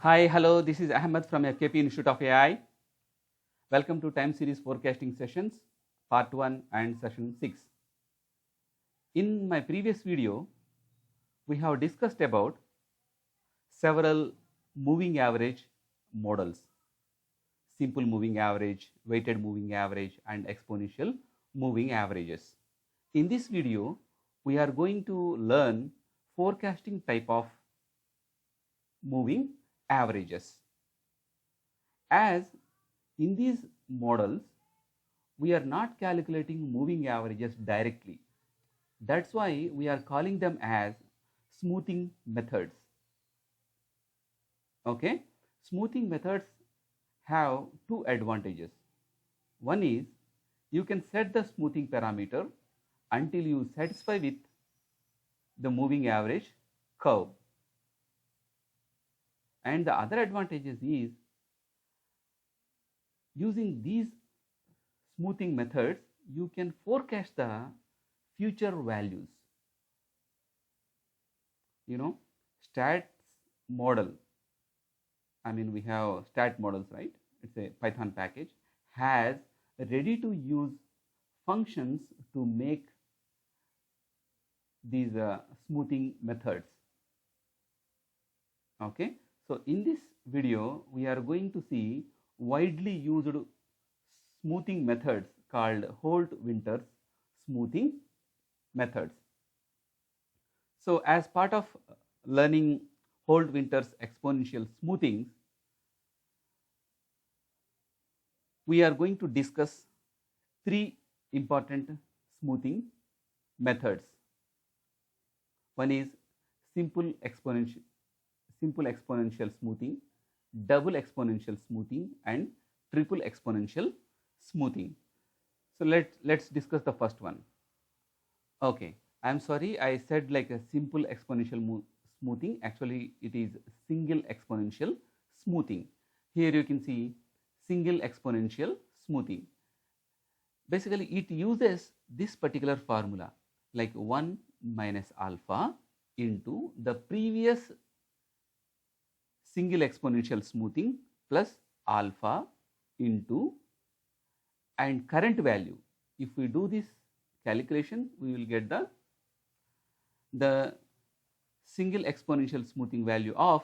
Hi, hello, this is Ahmed from FKP Institute of AI. Welcome to time series forecasting sessions, part 1 and session 6. In my previous video, we have discussed about several moving average models, simple moving average, weighted moving average, and exponential moving averages. In this video, we are going to learn forecasting type of moving averages. As in these models, we are not calculating moving averages directly. That's why we are calling them as smoothing methods. Okay, smoothing methods have two advantages. One is you can set the smoothing parameter until you satisfy with the moving average curve. And the other advantages is using these smoothing methods, you can forecast the future values. Stats model, we have stat models, right? It's a Python package, has ready to use functions to make these smoothing methods. Okay, so in this video, we are going to see widely used smoothing methods called Holt-Winters smoothing methods. So as part of learning Holt-Winters exponential smoothing, we are going to discuss three important smoothing methods. One is simple exponential smoothing, double exponential smoothing, and triple exponential smoothing. So let's discuss the first one. Okay, I'm sorry, I said like a simple exponential smoothing. Actually, it is single exponential smoothing. Here you can see single exponential smoothing. Basically, it uses this particular formula, like 1 minus alpha into the previous single exponential smoothing plus alpha into and current value. If we do this calculation, we will get the single exponential smoothing value of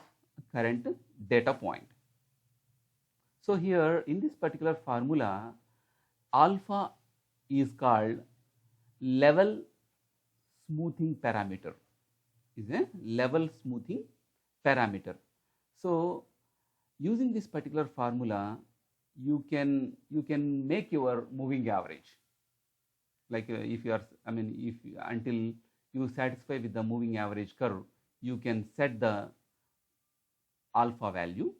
current data point. So here in this particular formula, alpha is called level smoothing parameter, is a level smoothing parameter. So using this particular formula, you can make your moving average. Like if you are, until you satisfy with the moving average curve, you can set the alpha value,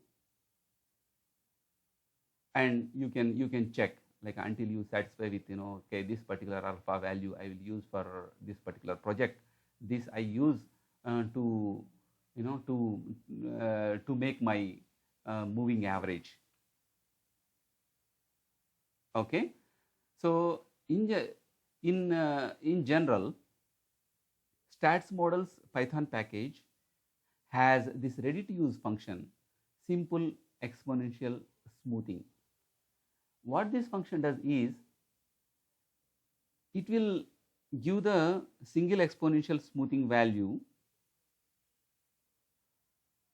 and you can check like until you satisfy with okay, this particular alpha value I will use for this particular project. This I use to to make my moving average. Okay, so in general, stats models Python package has this ready to use function, simple exponential smoothing. What this function does is it will give the single exponential smoothing value,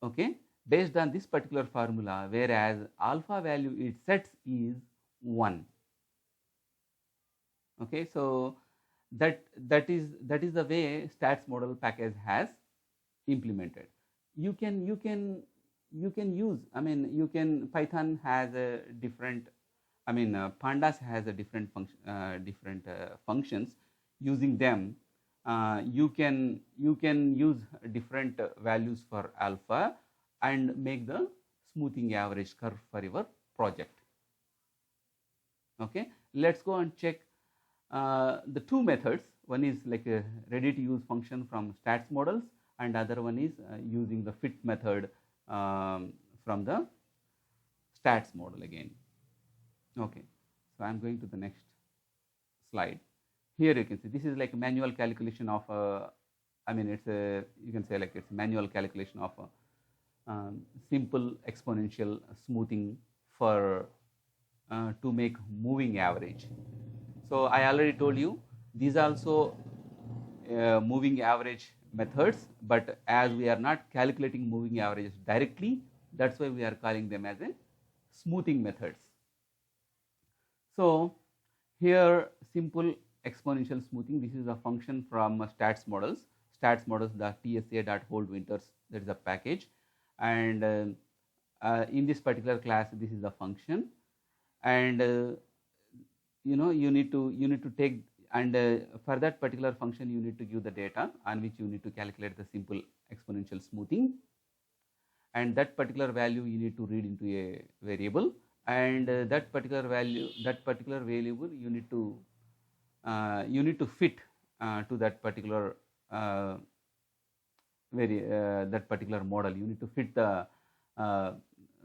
okay, based on this particular formula, whereas alpha value it sets is 1. Okay, so that is the way stats model package has implemented. You can use, Python has a different, pandas has a different function, functions. Using them, you can use different values for alpha and make the smoothing average curve for your project. Okay, let's go and check the two methods. One is like a ready to use function from stats models, and other one is using the fit method from the stats model again. Okay, so I'm going to the next slide. Here you can see this is like manual calculation of it's a, you can say like it's manual calculation of simple exponential smoothing for to make moving average. So I already told you these are also moving average methods, but as we are not calculating moving averages directly, that's why we are calling them as a smoothing methods. So here simple exponential smoothing, this is a function from stats models, the tsa.holdwinters, that is a package, and in this particular class this is the function, and you need to take, and for that particular function you need to give the data on which you need to calculate the simple exponential smoothing, and that particular value you need to read into a variable, and that particular variable you need to fit to that particular that particular model. You need to fit the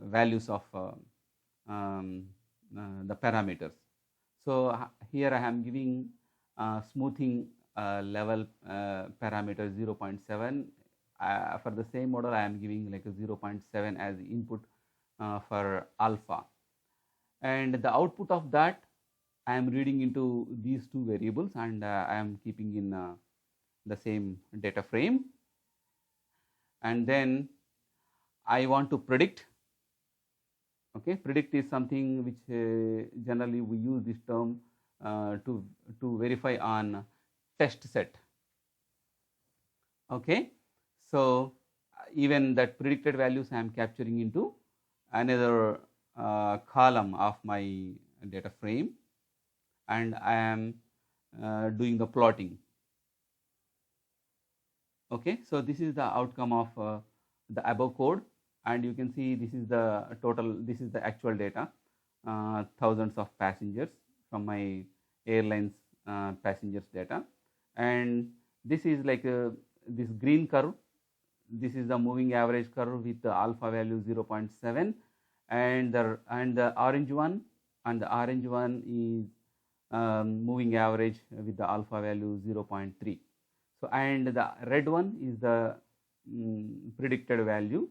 values of the parameters. So here I am giving smoothing level parameter 0.7. For the same model I am giving like a 0.7 as input for alpha, and the output of that I am reading into these two variables, and I am keeping in the same data frame, and then I want to predict. Okay, predict is something which generally we use this term to verify on test set. Okay, so even that predicted values I am capturing into another column of my data frame, and I am doing the plotting. Okay, so this is the outcome of the above code, and you can see this is the total, this is the actual data, thousands of passengers from my airlines passengers data, and this is like this green curve, this is the moving average curve with the alpha value 0.7, and the orange one is moving average with the alpha value 0.3. So and the red one is the predicted value.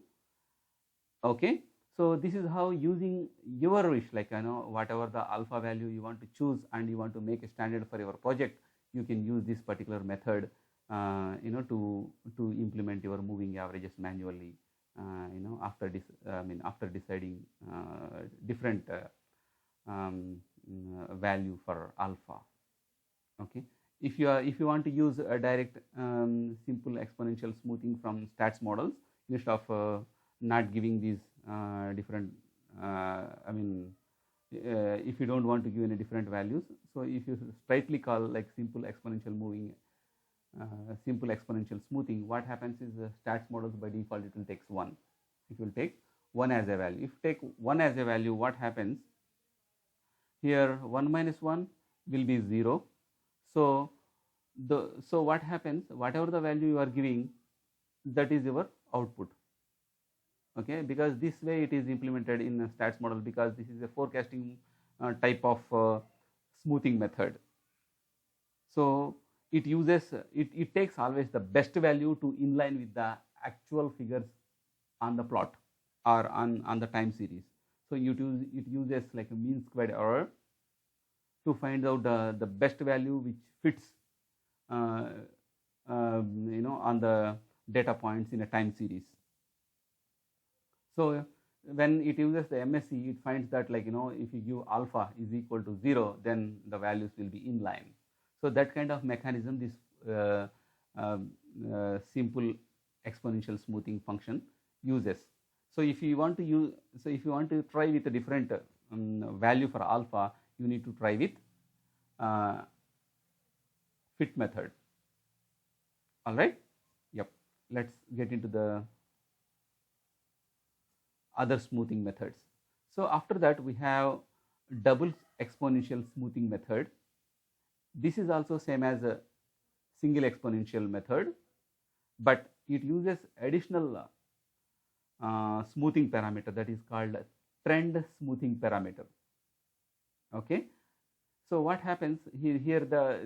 Okay, so this is how, using your wish, like whatever the alpha value you want to choose and you want to make a standard for your project, you can use this particular method to implement your moving averages manually, after this after deciding different value for alpha. Okay, if you want to use a direct simple exponential smoothing from stats models, instead of not giving these different if you don't want to give any different values, so if you straightly call like simple exponential smoothing, what happens is the stats models by default it will take 1. It will take 1 as a value. If you take 1 as a value, what happens here? 1 minus 1 will be 0. So what happens, whatever the value you are giving, that is your output. Okay, because this way it is implemented in a stats model, because this is a forecasting type of smoothing method. So it uses it takes always the best value to inline with the actual figures on the plot or on the time series. So it uses like a mean squared error to find out the best value which fits on the data points in a time series. So when it uses the MSE, it finds that if you give alpha is equal to 0, then the values will be in line. So that kind of mechanism this simple exponential smoothing function uses. So if you want to try with a different value for alpha, you need to try with fit method. All right. Yep. Let's get into the other smoothing methods. So after that we have double exponential smoothing method. This is also same as a single exponential method, but it uses additional smoothing parameter that is called trend smoothing parameter. Okay, so what happens here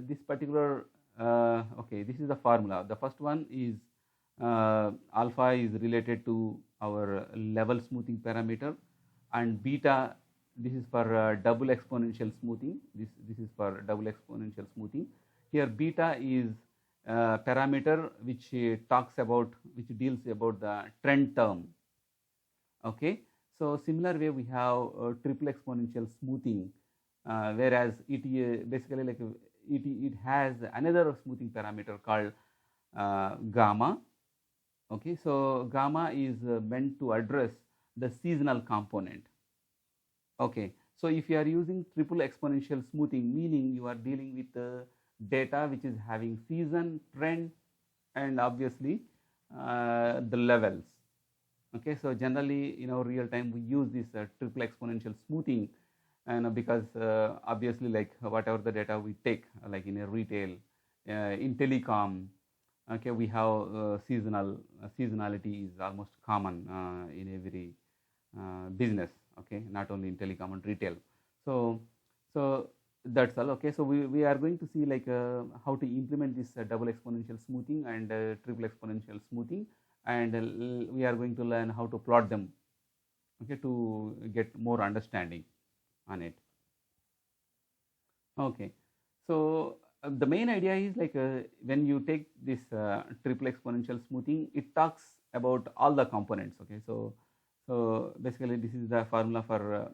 this particular okay, this is the formula. The first one is alpha is related to our level smoothing parameter, and beta, this is for double exponential smoothing. This is for double exponential smoothing. Here beta is parameter which which deals about the trend term. Okay, so similar way we have triple exponential smoothing, whereas it basically like it has another smoothing parameter called gamma. Okay, so gamma is meant to address the seasonal component. Okay, so if you are using triple exponential smoothing, meaning you are dealing with data which is having season, trend, and obviously the levels. Okay, so generally in our real time we use this triple exponential smoothing, and because obviously like whatever the data we take, like in a retail, in telecom, okay, we have seasonality is almost common in every business. Okay, not only in telecom and retail. So that's all. Okay, so we are going to see like how to implement this double exponential smoothing and triple exponential smoothing, and we are going to learn how to plot them, okay, to get more understanding on it. Okay, so the main idea is like when you take this triple exponential smoothing, it talks about all the components. Okay, so basically this is the formula for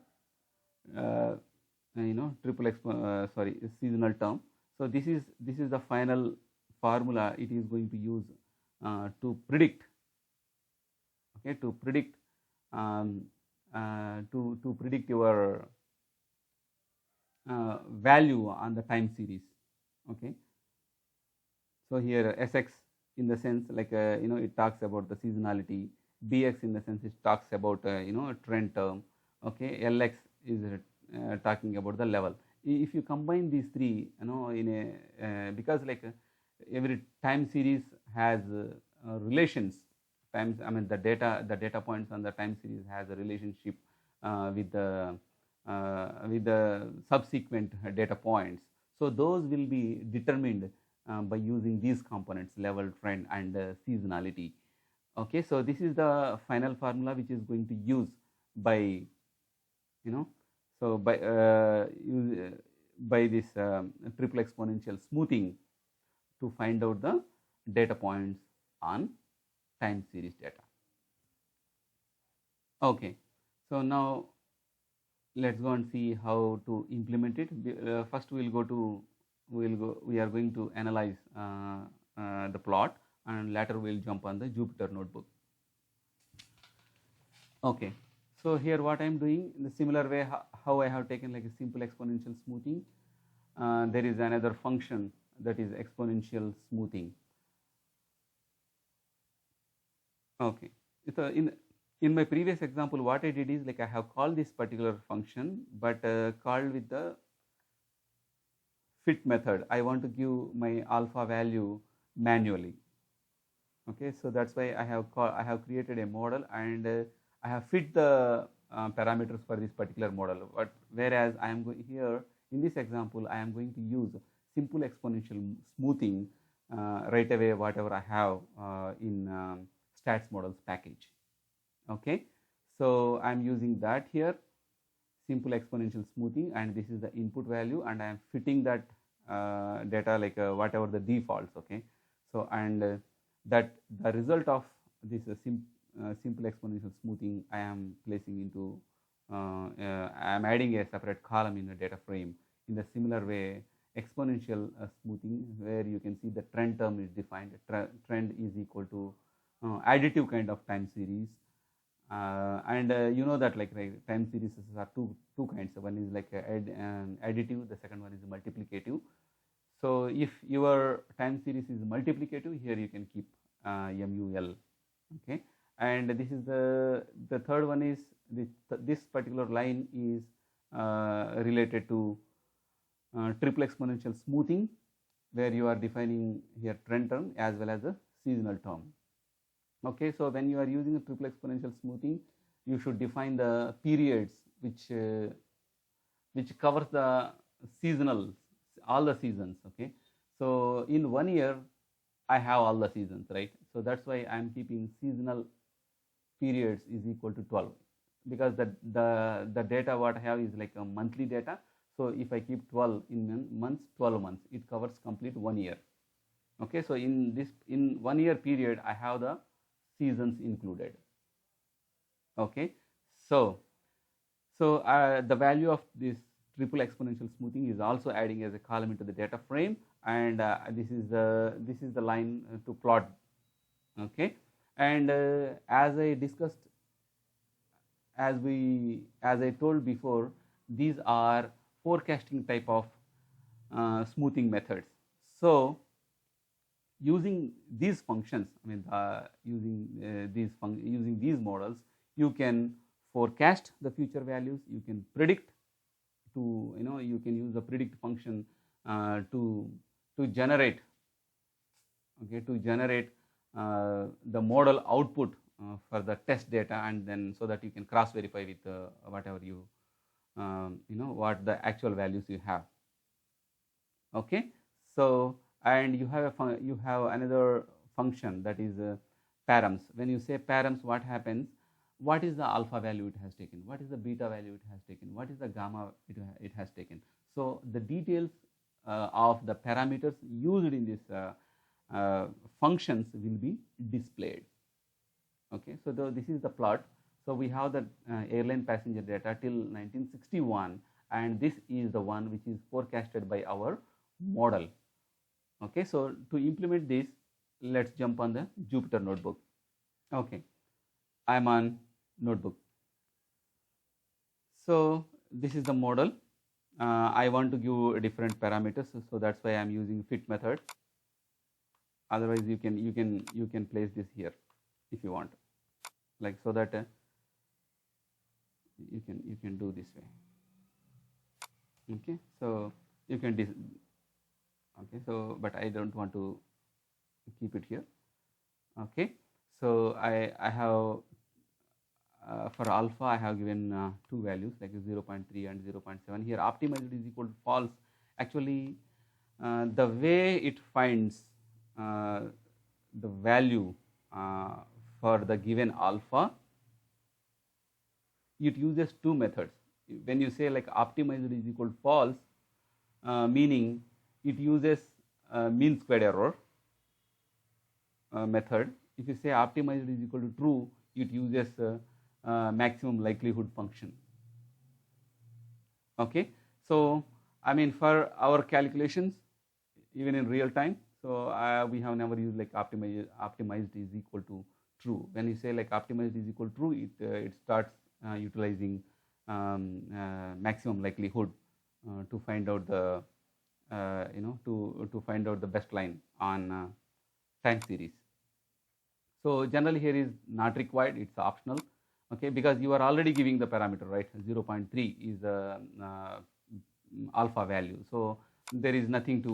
seasonal term. So this is the final formula it is going to use to predict, okay, to predict to predict your value on the time series. Okay, so here Sx in the sense like it talks about the seasonality, Bx in the sense it talks about a trend term. Okay, Lx is talking about the level. If you combine these three, in a because like every time series has relations, times, I mean the data points on the time series has a relationship with the subsequent data points. So those will be determined by using these components, level, trend, and seasonality. Okay, so this is the final formula which is going to use by by this triple exponential smoothing to find out the data points on time series data. Okay, so now let's go and see how to implement it. First we are going to analyze the plot, and later we'll jump on the Jupyter notebook. Okay, so here what I'm doing in the similar way how I have taken like a simple exponential smoothing, there is another function that is exponential smoothing. Okay, so in my previous example what I did is like I have called this particular function, but called with the fit method. I want to give my alpha value manually. Okay, so that's why I have created a model, and I have fit the parameters for this particular model. But whereas I am going here in this example, I am going to use simple exponential smoothing right away whatever I have in stats models package. Okay, so I am using that here, simple exponential smoothing, and this is the input value, and I am fitting that data like whatever the defaults. Okay, so and that the result of this simple exponential smoothing I am placing into I am adding a separate column in the data frame. In the similar way, exponential smoothing, where you can see the trend term is defined. Trend is equal to additive kind of time series, and you know that like time series are two kinds. One is like additive, the second one is multiplicative. So if your time series is multiplicative, here you can keep MUL. Okay, and this is the third one is this particular line is related to triple exponential smoothing, where you are defining here trend term as well as a seasonal term. Okay, so when you are using a triple exponential smoothing, you should define the periods which covers the seasonal, all the seasons. Okay, so in 1 year I have all the seasons, right? So that's why I am keeping seasonal periods is equal to 12, because the data what I have is like a monthly data. So if I keep 12 in months, 12 months, it covers complete 1 year. Okay, so in 1 year period I have the seasons included. Okay, so the value of this triple exponential smoothing is also adding as a column into the data frame, and this is the line to plot. Okay, and as I discussed, as I told before, these are forecasting type of smoothing methods. So using these functions, I mean using these models, you can forecast the future values, you can predict, you can use the predict function to generate the model output for the test data, and then so that you can cross verify with whatever what the actual values you have. Okay, so and you have another function, that is params. When you say params, what happens? What is the alpha value it has taken? What is the beta value it has taken? What is the gamma it has taken? So the details of the parameters used in this functions will be displayed. Okay, so this is the plot. So we have the airline passenger data till 1961, and this is the one which is forecasted by our model. Okay, so to implement this, let's jump on the Jupyter notebook. Okay, I'm on notebook. So this is the model. I want to give different parameters, so that's why I'm using fit method. Otherwise, you can place this here if you want, like, so that you can do this way. Okay, so you can okay, so but I don't want to keep it here. Okay, so I have for alpha I have given two values, like 0.3 and 0.7. Here optimized is equal to false. Actually, the way it finds the value for the given alpha, it uses two methods. When you say like optimized is equal to false, meaning it uses mean squared error method. If you say optimized is equal to true, it uses maximum likelihood function. Okay, so I mean, for our calculations, even in real time, so we have never used like optimized is equal to true. When you say like optimized is equal to true, it starts utilizing maximum likelihood to find out the to find out the best line on time series. So generally here is not required, it's optional. Okay, because you are already giving the parameter, right? 0.3 is the alpha value, so there is nothing to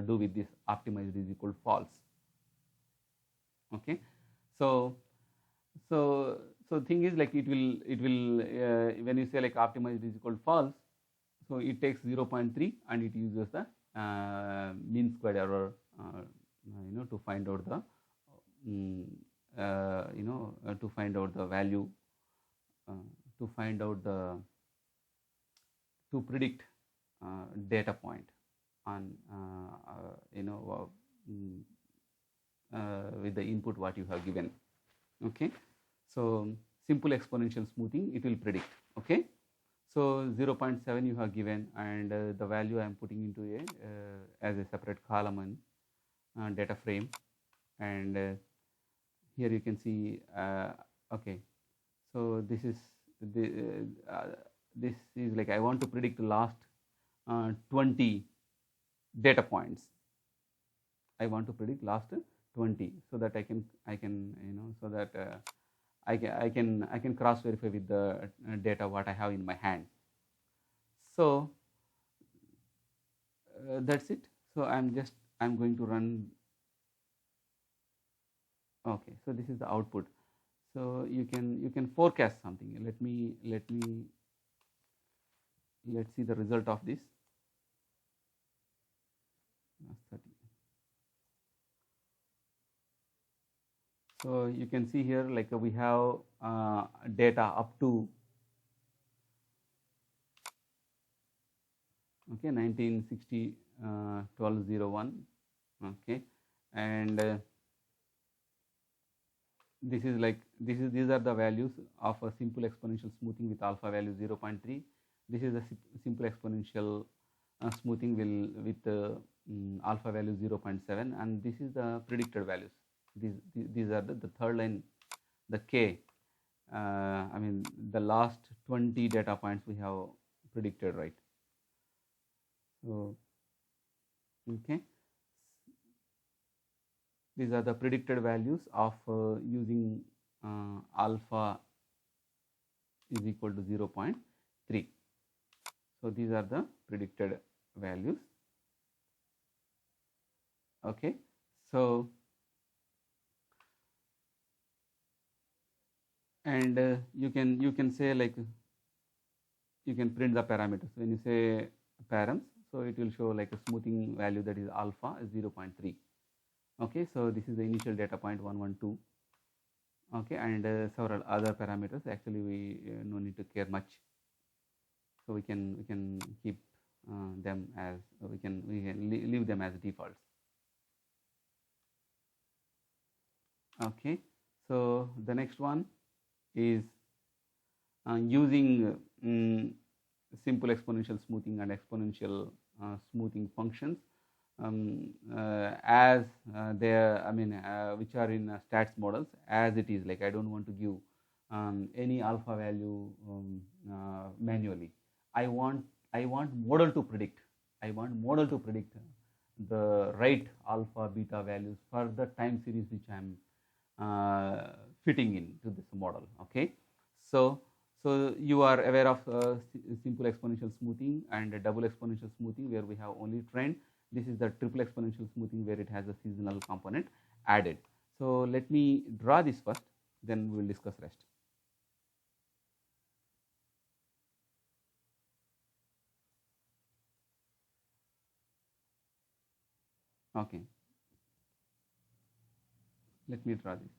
do with this optimized is equal to false. Okay, so thing is like it will when you say like optimized is equal to false, so it takes 0.3 and it uses the mean squared error to find out the to find out the value, to find out the to predict data point on with the input what you have given. Okay, so simple exponential smoothing, it will predict. Okay, so 0.7 you have given, and the value I am putting into as a separate column in data frame, and here you can see. Okay, so this is like I want to predict the last 20 data points. I want to predict last 20, so that I can so that I can cross verify with the data what I have in my hand. So that's it. So I'm going to run. Okay, so this is the output. So you can forecast something. Let's see the result of this. 30. So you can see here like we have data up to 1960 1201, okay, and these are the values of a simple exponential smoothing with alpha value 0.3. This is a simple exponential smoothing with alpha value 0.7, and this is the predicted values. These are the third line, the K. I mean the last 20 data points we have predicted, right? So okay, these are the predicted values of using alpha is equal to 0.3. So these are the predicted values. Okay, so and you can say like you can print the parameters. When you say params, so it will show like a smoothing value, that is alpha is 0.3. okay, so this is the initial data point 112. okay, and several other parameters. Actually we no need to care much, so we can keep them as we can leave them as defaults. Okay, so the next one is using simple exponential smoothing and exponential smoothing functions as they are, I mean which are in stats models as it is. Like I don't want to give any alpha value manually. I want model to predict. I want model to predict the right alpha beta values for the time series which I am fitting into this model. Okay, so you are aware of simple exponential smoothing and double exponential smoothing where we have only trend. This is the triple exponential smoothing where it has a seasonal component added. So let me draw this first, then we will discuss rest. Okay, let me draw this.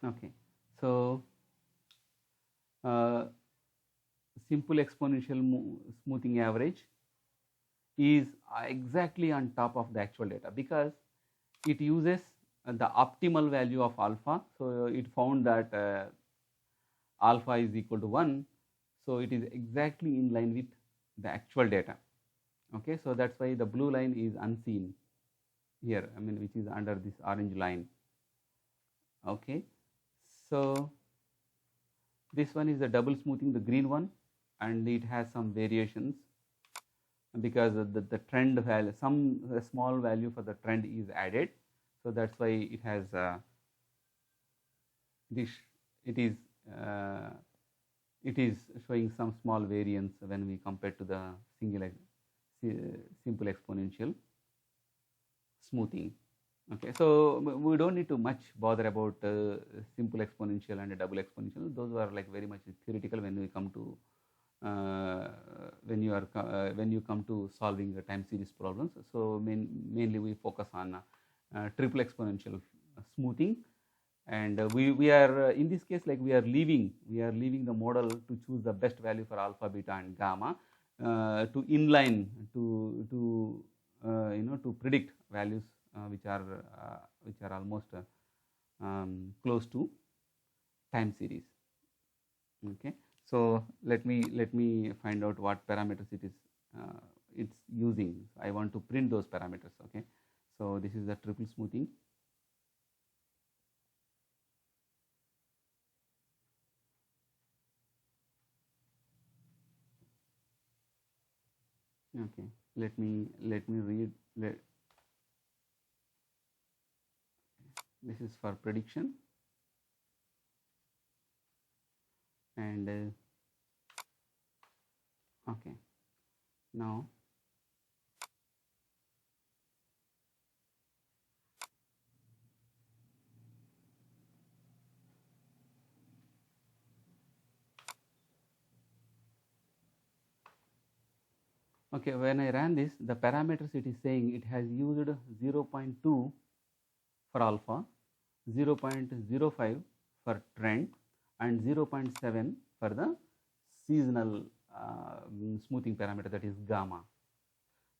Okay, so simple exponential smoothing average is exactly on top of the actual data because it uses the optimal value of alpha. So it found that alpha is equal to 1, so it is exactly in line with the actual data. Okay, so that's why the blue line is unseen here, I mean which is under this orange line. Okay, so this one is the double smoothing, the green one, and it has some variations because the trend value, some small value for the trend is added, so that's why it has this. It is showing some small variance when we compare to the simple exponential smoothing. Okay, so we don't need to much bother about simple exponential and double exponential. Those are like very much theoretical when we come to when you come to solving the time series problems. So mainly we focus on triple exponential smoothing, and we are in this case like we are leaving the model to choose the best value for alpha, beta, and gamma to inline to to predict values which are almost close to time series. Okay, so let me find out what parameters it's using. I want to print those parameters. Okay, so this is the triple smoothing. Okay, let me read. This is for prediction, and okay, now Okay, when I ran this, the parameters it is saying it has used 0.2 for alpha, 0.05 for trend, and 0.7 for the seasonal smoothing parameter, that is gamma.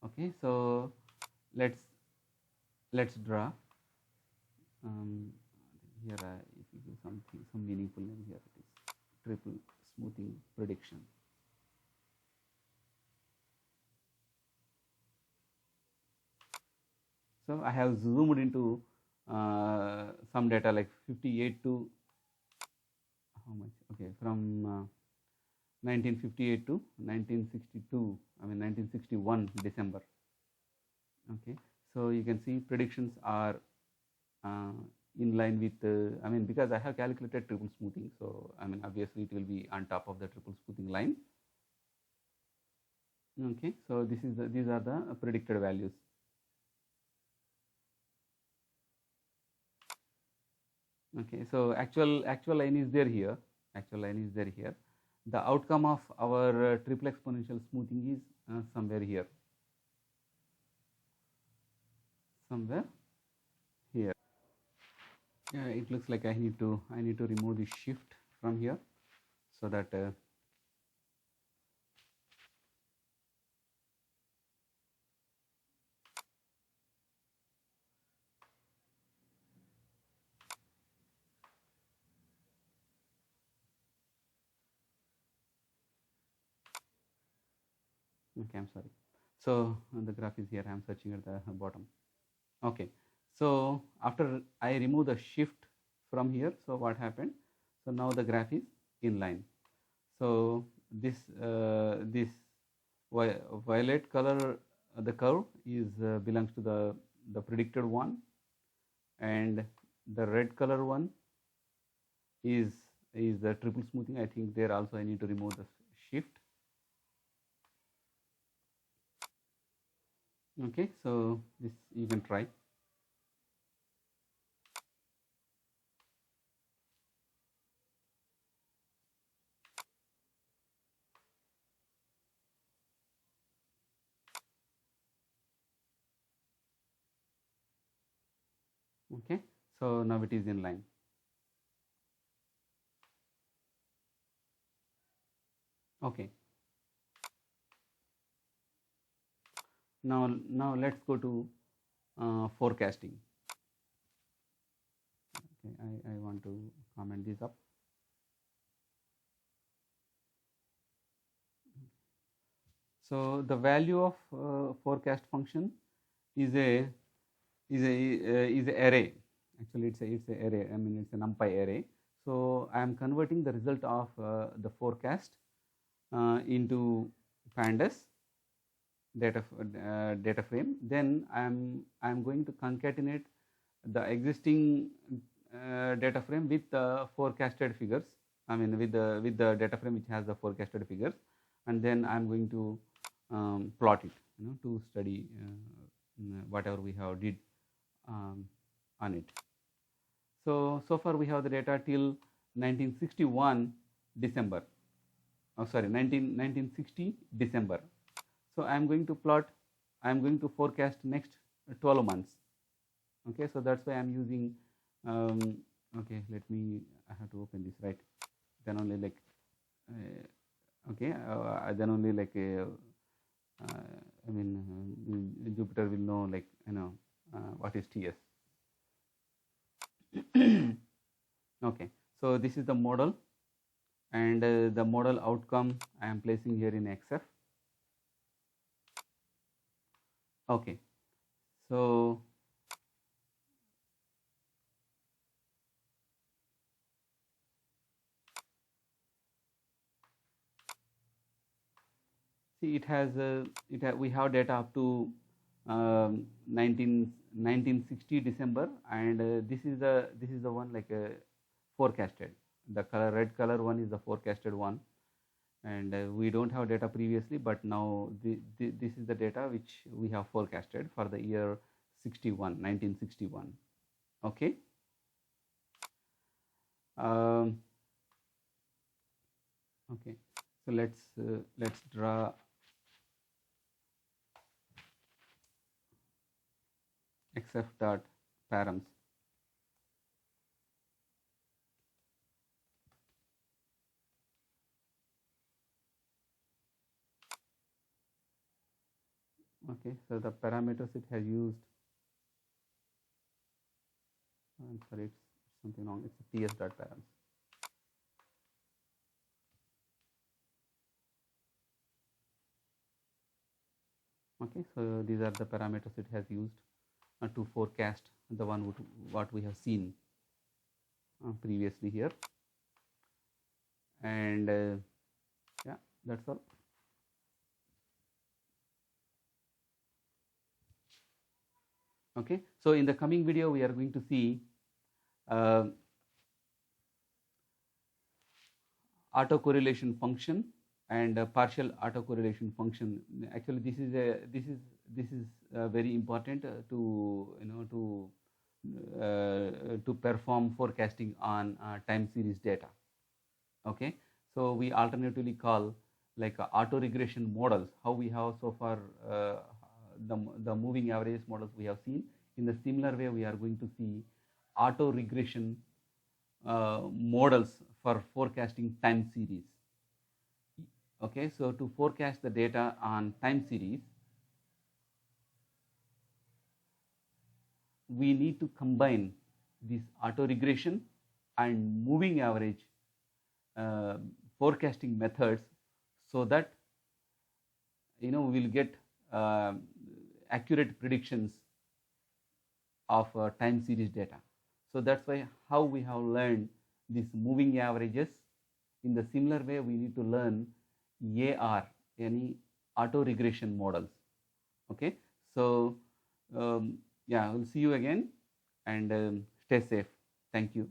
Okay, so let's draw. Here if you give something, some meaningful name, here it is triple smoothing prediction. So I have zoomed into some data like 58 to how much? Okay, from 1958 to 1962. I mean 1961 December. Okay, so you can see predictions are in line with. I mean, because I have calculated triple smoothing, so I mean obviously it will be on top of the triple smoothing line. Okay, so these are the predicted values. Okay, so actual line is there here. Actual line is there here. The outcome of our triple exponential smoothing is somewhere here. Somewhere here. Yeah, it looks like I need to remove the shift from here so that okay, I'm sorry. So the graph is here. I'm searching at the bottom. Okay, so after I remove the shift from here, so what happened? So now the graph is in line. So this violet color, the curve is belongs to the predicted one, and the red color one is the triple smoothing. I think there also I need to remove the shift. Okay, so this you can try. Okay, so now it is in line. Okay, now let's go to forecasting. Okay, I want to comment this up. So the value of forecast function is a array. Actually, it's a array. I mean, it's a NumPy array. So I am converting the result of the forecast into pandas data frame. Then I am going to concatenate the existing data frame with the forecasted figures. I mean, with the data frame which has the forecasted figures, and then I am going to plot it, to study whatever we have did on it. So far we have the data till 1961 December. Oh, sorry, 1960 December. So I am going to plot. I am going to forecast next 12 months. Okay, so that's why I am using. Okay, let me. I have to open this, right? Then only like. Okay, then only like. I mean, Jupyter will know, like, what is TS. Okay, so this is the model, and the model outcome I am placing here in XF. Okay, so see, we have data up to 1960 December, and this is the one like forecasted. The red color one is the forecasted one, and we don't have data previously, but now this is the data which we have forecasted for the year 1961. Okay. Okay, so let's draw xf dot params. Okay, so the parameters it has used, I'm sorry, it's something wrong, it's ts dot params. Okay, so these are the parameters it has used to forecast the one what we have seen previously here, and yeah, that's all. Okay, so in the coming video we are going to see autocorrelation function and partial autocorrelation function. Actually, this is very important to perform forecasting on time series data. Okay, so we alternatively call like auto regression models. How we have so far the moving averages models we have seen. In the similar way, we are going to see auto regression models for forecasting time series. Okay, so to forecast the data on time series, we need to combine this auto regression and moving average forecasting methods, so that we will get accurate predictions of time series data. So that's why how we have learned these moving averages. In the similar way, we need to learn AR, any auto regression models. Okay, so yeah, we'll see you again, and stay safe. Thank you.